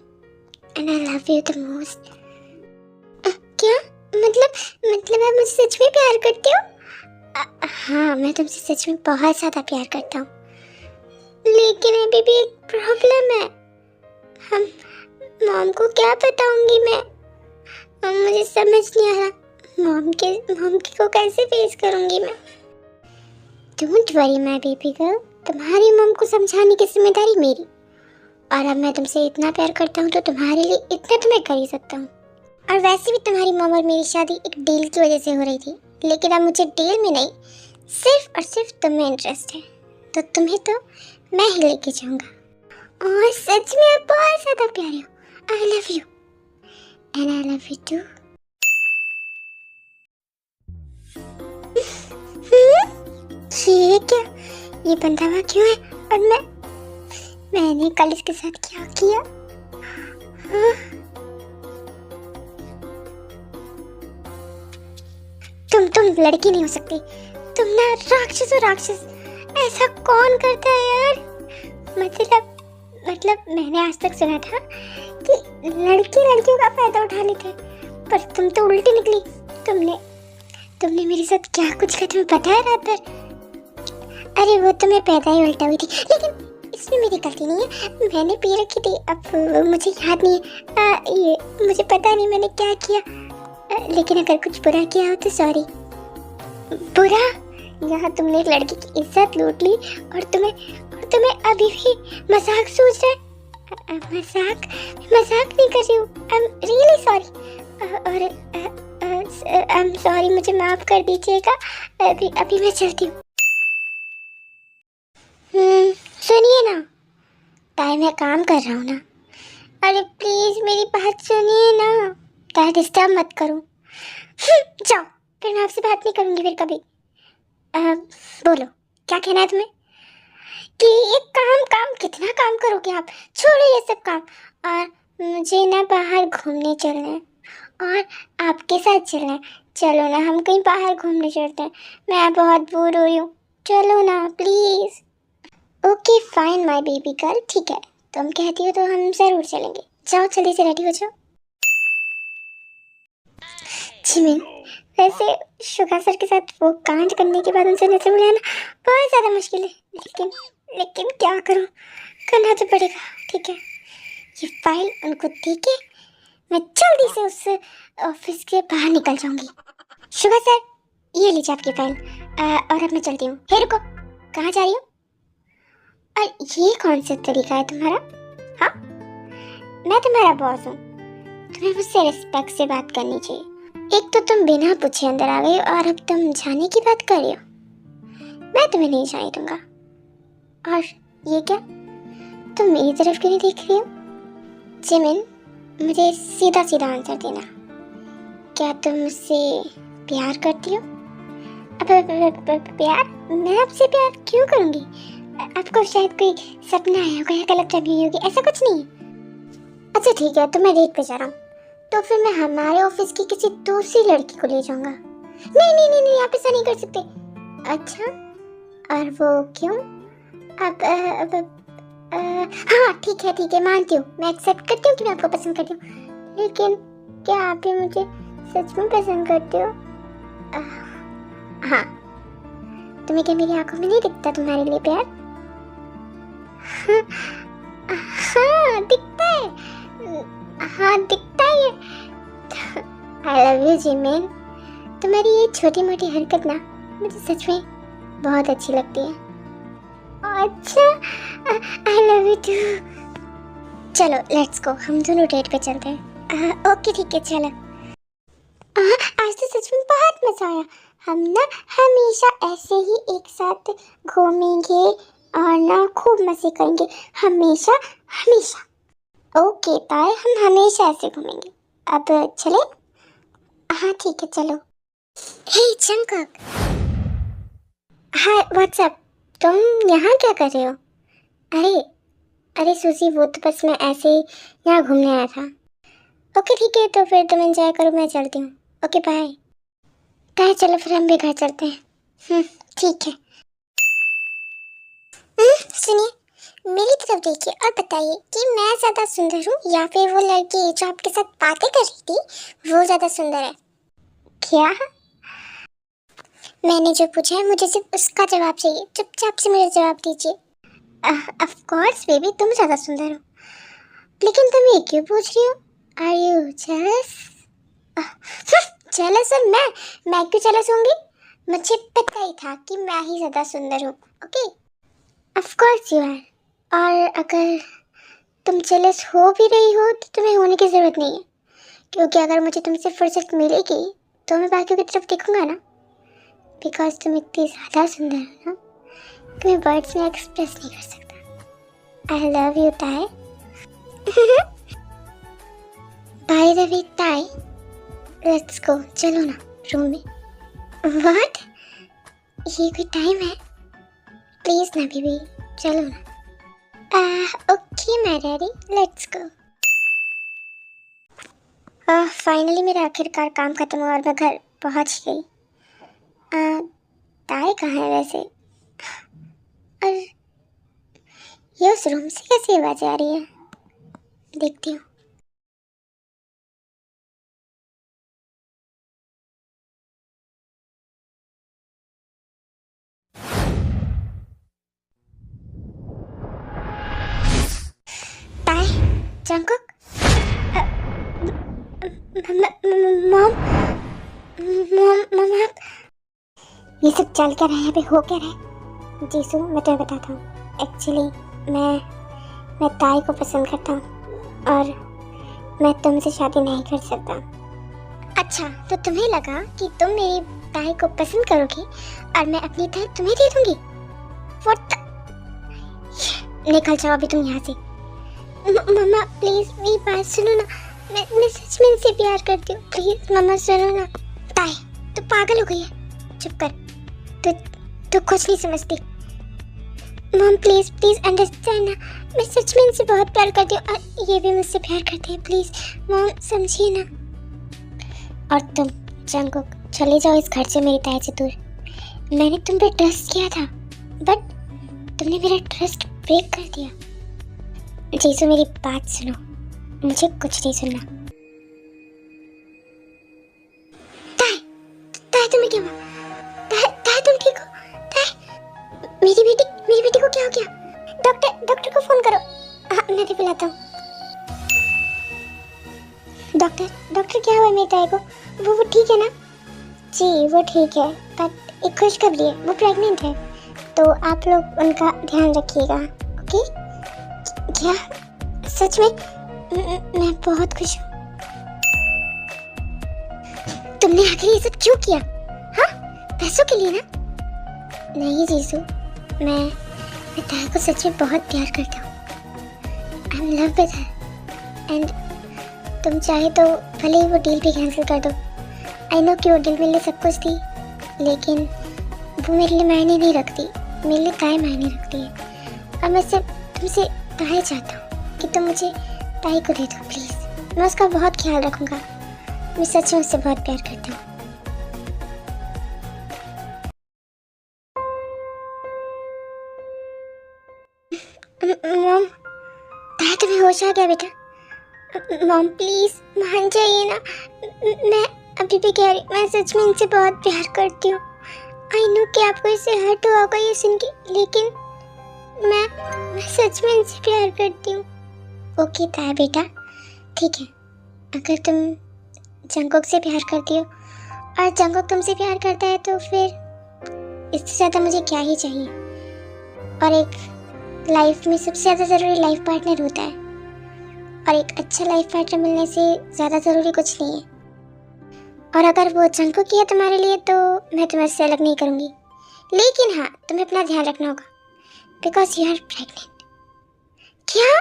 And I love you the most. क्या मतलब आप मुझसे सच में प्यार करते हो? हाँ, मैं तुमसे सच में बहुत ज़्यादा प्यार करता हूँ। लेकिन अभी भी एक प्रॉब्लम है। हम मॉम को क्या बताऊंगी मैं? मुझे समझ नहीं आ रहा मॉम की को कैसे फेस करूंगी मैं। Don't worry my baby girl, तुम्हारी मॉम को समझाने की जिम्मेदारी मेरी। और अब मैं तुमसे इतना प्यार करता हूँ तो तुम्हारे लिए इतना तो मैं कर ही सकता हूँ। और वैसे भी तुम्हारी मॉम और मेरी शादी एक डील की वजह से हो रही थी, लेकिन अब मुझे डील में नहीं, सिर्फ और सिर्फ तुम में इंटरेस्ट है। तो तुम्हें तो मैं ही लेके जाऊंगा। और सच में आप बहुत ज़्यादा प्यारे हो। I love you and I love you too. ये क्या? ये बंधा हुआ क्यों है? और मैंने कल इसके साथ क्या किया? हाँ? तुम लड़की नहीं हो सकती, तुम ना राक्षस हो, राक्षस। ऐसा कौन करता है यार? मतलब मैंने आज तक सुना था कि लड़की लड़कियों का फायदा उठा लेते हैं, पर तुम तो उल्टी निकली। तुमने मेरे साथ क्या कुछ किया तुम्हें पता है रात भर? अरे वो तो मैं पैदा ही उल्टा हुई थी, लेकिन इसमें मेरी गलती नहीं है। मैंने पी रखी थी, अब मुझे याद नहीं है। ये मुझे पता नहीं मैंने क्या किया। लेकिन अगर कुछ बुरा किया हो तो सॉरी। बुरा? यहाँ तुमने एक लड़की की इज्जत लूट ली, और तुम्हें अभी भी मजाक सूझ रहा है? मजाक नहीं कर रही हूँ। I am really sorry. और आई एम सॉरी, मुझे माफ कर दीजिएगा। अभी मैं चलती हूँ। सुनिए ना, टाइम है, काम कर रहा हूँ ना। अरे प्लीज मेरी बात सुनिए ना, टाइम डिस्टर्ब मत करो। जाओ, फिर मैं आपसे बात नहीं करूँगी फिर कभी। बोलो, क्या कहना है तुम्हें? कि ये काम कितना काम करोगे आप? छोड़ो ये सब काम। और मुझे ना बाहर घूमने चलना है, और आपके साथ चलना है। चलो ना, हम कहीं बाहर घूमने चलते हैं। मैं बहुत बोर हो रही हूँ, चलो ना please. Okay fine my baby girl, ठीक है, तुम कहती हो तो हम ज़रूर चलेंगे। जाओ जल्दी से रेडी हो जाओ। जिमिन, वैसे शुगा सर के साथ वो कांड करने के बाद उनसे नजर मिलाना बहुत ज़्यादा मुश्किल है, लेकिन क्या करूं, करना तो पड़ेगा। ठीक है, ये फाइल उनको दे के मैं जल्दी से उस ऑफिस के बाहर निकल जाऊंगी। शुगा सर, ये लीजिए आपकी फाइल। और अब मैं चलती हूँ। हे रुको, कहाँ जा रही हो? और ये कौन सा तरीका है तुम्हारा? हाँ, मैं तुम्हारा बॉस हूँ, तुम्हें मुझसे रिस्पेक्ट से बात करनी चाहिए। एक तो तुम बिना पूछे अंदर आ गई, और अब तुम जाने की बात कर रही हो। मैं तुम्हें नहीं जाने दूंगा। और ये क्या, तुम मेरी तरफ क्यों नहीं देख रही हो? जिमिन, मुझे सीधा सीधा आंसर देना, क्या तुम मुझसे प्यार करती हो? प्यार? मैं आपसे प्यार क्यों करूंगी? आपको शायद कोई सपना आया होगा या गलतफहमी हुई होगी, ऐसा कुछ नहीं है। अच्छा ठीक है, तो मैं डेट पे जा रहा हूँ, तो फिर मैं हमारे ऑफिस की किसी दूसरी लड़की को ले जाऊंगा। नहीं, आप ऐसा नहीं कर सकते। अच्छा, और वो क्यों? अब हाँ ठीक है, मानती हूँ, मैं एक्सेप्ट करती हूँ कि मैं आपको पसंद करती हूँ, लेकिन क्या आप भी मुझे सच में पसंद करते हो? हाँ, तुम्हें क्या मेरी आंखों में नहीं दिखता तुम्हारे लिए प्यार? हाँ दिखता है, हाँ दिखता है। आई लव यू जिमिन, तुम्हारी ये छोटी मोटी हरकत ना मुझे सच में बहुत अच्छी लगती है। अच्छा, आई लव यू टू। चलो लेट्स गो, हम दोनों डेट पे चलते हैं। ओके ठीक है, चलो। आज तो सच में बहुत मजा आया। हम ना हमेशा ऐसे ही एक साथ घूमेंगे और ना खूब मजे करेंगे, हमेशा। ओके ताए, हम हमेशा ऐसे घूमेंगे। अब चले? हाँ ठीक है, चलो। हे जंगकुक। हाय, व्हाट्सअप? तुम यहाँ क्या कर रहे हो? अरे अरे सूजी, वो तो बस मैं ऐसे ही यहाँ घूमने आया था। ओके ठीक है, तो फिर तुम एंजॉय करो, मैं चलती हूँ। Okay bye. ताए चलो फिर हम भी घर चलते हैं। ठीक है। सुनिए, मेरी तरफ देखिए और बताइए कि मैं ज़्यादा सुंदर हूँ या फिर वो लड़की जो आपके साथ बातें कर रही थी वो ज़्यादा सुंदर है? क्या? मैंने जो पूछा है मुझे सिर्फ उसका जवाब चाहिए। चुपचाप से मुझे जवाब दीजिए। ऑफ कोर्स बेबी, तुम ज़्यादा सुंदर हो। लेकिन तुम ये क्यों पूछ रही हो? Are you jealous? जेलस? और मैं क्यों जेलस होंगी? मुझे पता ही था कि मैं ही ज़्यादा सुंदर हूँ। Okay, of course you are. और अगर तुम जेलस हो भी रही हो तो तुम्हें होने की ज़रूरत नहीं है, क्योंकि अगर मुझे तुमसे फुर्सत मिलेगी तो मैं बाकियों की तरफ देखूंगा ना। बिकॉज तुम इतनी ज़्यादा सुंदर हो ना कि मैं वर्ड्स में एक्सप्रेस नहीं कर सकता। आई लव यू ताई। बाय द वे ताई, लेट्स गो, चलो ना रूम में। व्हाट? ये कोई टाइम है? प्लीज ना बेबी, चलो ना। Okay my daddy, let's go. Finally मेरा आखिरकार काम खत्म हुआ और मैं घर पहुंच गई। ताई कहाँ है वैसे? और ये उस रूम से कैसी आवाज़ें आ रही है? देखती हूँ। ताई, जंगकुक, मॉम, मॉम आप ये सब चल क्या रहा है? यहाँ पे हो क्या रहा है? जीसू, मैं तुम्हें बताता हूँ। एक्चुअली मैं ताई को पसंद करता हूँ और मैं तुमसे शादी नहीं कर सकता। अच्छा, तो तुम्हें लगा कि तुम मेरी ताई को पसंद करोगी और मैं अपनी ताई तुम्हें दे दूंगी? What the? निकल जाओ अभी तुम यहाँ से। मम्मा प्लीज मेरी बात सुनो ना, मैं सच में इनसे प्यार करती हूँ। प्लीज मम्मा सुनो ना। ताई, तू पागल हो गई है? चुप कर, तू कुछ नहीं समझती। मॉम प्लीज प्लीज अंडरस्टैंड ना, मैं सच में इनसे बहुत प्यार करती हूँ और ये भी मुझसे प्यार करते हैं। प्लीज मॉम समझिए ना। और तुम जंगकुक, चले जाओ इस घर से, मेरी ताई से दूर। मैंने तुम पे ट्रस्ट किया था बट तुमने मेरा ट्रस्ट ब्रेक कर दिया। जीसू मेरी बात सुनो, मुझे कुछ नहीं सुनना। ताई, ताई तुम्हें क्या हुआ? ताई तुम ठीक हो? ताई, मेरी बेटी को क्या हो गया? डॉक्टर को फोन करो। हाँ मैं भी बुलाता हूँ। डॉक्टर क्या हुआ मेरी ताई को? वो ठीक है ना? जी वो ठीक है, बट एक खुशखबरी है, वो प्रेग्नेंट है, तो आप लोग उनका ध्यान रखिएगा। ओके? क्या सच में? मैं बहुत खुश हूँ। तुमने आखिर ये सब क्यों किया? हाँ, पैसों के लिए ना? नहीं जीसू, मैं ताई को सच में बहुत प्यार करता हूँ। I am love with her and तुम चाहे तो भले ही वो डील भी कैंसिल कर दो। आई नो कि वो डील मेरे लिए सब कुछ थी, लेकिन वो मेरे लिए मायने नहीं रखती, मेरे लिए ताई मायने रखती है। और मैं सिर्फ तुमसे ताई चाहता हूँ कि तुम मुझे ताई को दे दो प्लीज़। मैं उसका बहुत ख्याल रखूँगा। मैं सच में उससे बहुत प्यार करता हूँ। मॉम, ताई तुम्हें होश आ गया बेटा? मॉम प्लीज मान जाइए ना, मैं अभी भी कह रही, मैं सच में इनसे बहुत प्यार करती हूँ। आई नो कि आपको इससे हर्ट हुआ होगा ये सुन के, लेकिन मैं सच में इनसे प्यार करती हूँ। ओके ताया बेटा, ठीक है, अगर तुम जंगकुक से प्यार करती हो और जंगकुक तुमसे प्यार करता है तो फिर इससे ज़्यादा मुझे क्या ही चाहिए। और एक लाइफ में सबसे ज़्यादा ज़रूरी लाइफ पार्टनर होता है, और एक अच्छा लाइफ पार्टनर मिलने से ज़्यादा ज़रूरी कुछ नहीं है। और अगर वो जंगकुक ही है तुम्हारे लिए तो मैं तुम्हारे से अलग नहीं करूँगी, लेकिन हाँ तुम्हें अपना ध्यान रखना होगा बिकॉज यू आर प्रेग्नेंट। क्या?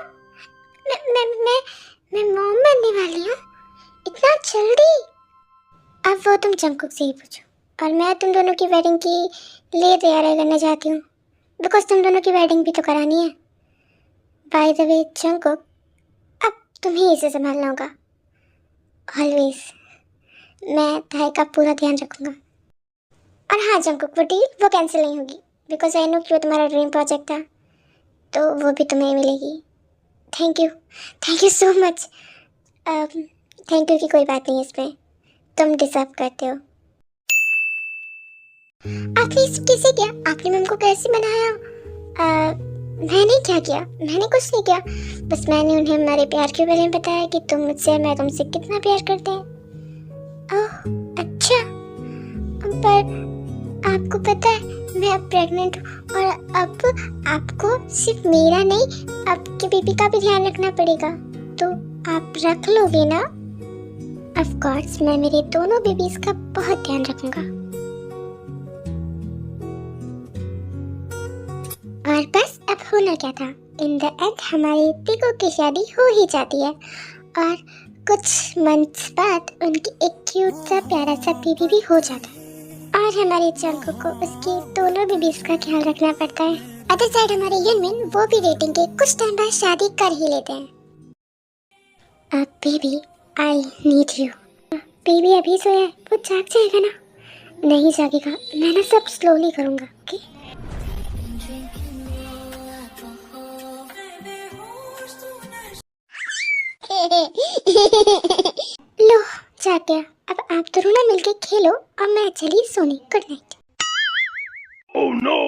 मैं मॉम बनने वाली हूँ इतना जल्दी। अब वो तुम जंकुक से ही पूछो, और मैं तुम दोनों की वेडिंग की लिए तैयारी करना चाहती हूँ, बिकॉज तुम दोनों की वेडिंग भी तो करानी है। बाय द वे जंकुक, अब तुम्हें इसे संभालना होगा ऑलवेज। मैं ताई का पूरा ध्यान रखूंगा। और हाँ जंकुक, वो डील वो कैंसिल नहीं होगी, बिकॉज आई नो कि वो तुम्हारा ड्रीम प्रोजेक्ट था, तो वो भी तुम्हें मिलेगी। Thank you so much. Thank you की कोई बात नहीं, इसमें तुम डिजर्व करते हो। आपने इसे कैसे किया? आपने मम को कैसे बनाया? मैंने क्या किया? मैंने कुछ नहीं किया, बस मैंने उन्हें हमारे प्यार के बारे में बताया कि तुम मुझसे, मैं तुमसे कितना प्यार करते हैं। ओह अच्छा, पर आपको पता है मैं अब प्रेग्नेंट हूँ, और अब आपको सिर्फ मेरा नहीं, आपके बेबी का भी ध्यान रखना पड़ेगा, तो आप रख लोगे ना? ऑफ कोर्स, मैं मेरे दोनों बेबीज का बहुत ध्यान रखूंगा। और बस अब होना क्या था, इन द एंड हमारी पिको की शादी हो ही जाती है, और कुछ मंथ्स बाद उनकी एक क्यूट सा प्यारा सा बेबी भी हो जाता है। और हमारे जंकुक को उसके दोनों बेबीज का ख्याल रखना पड़ता है। अदर साइड हमारे यनमिन, वो भी डेटिंग के कुछ टाइम बाद शादी कर ही लेते हैं। अब baby, I need you. Baby अभी सोया है, वो जाग जाएगा ना? नहीं जागेगा, मैं ना सब स्लोली करूँगा, ओके? लो जाग गया। अब आप दोनों ना मिलके खेलो, और मैं चली सोने। Good night. Oh no!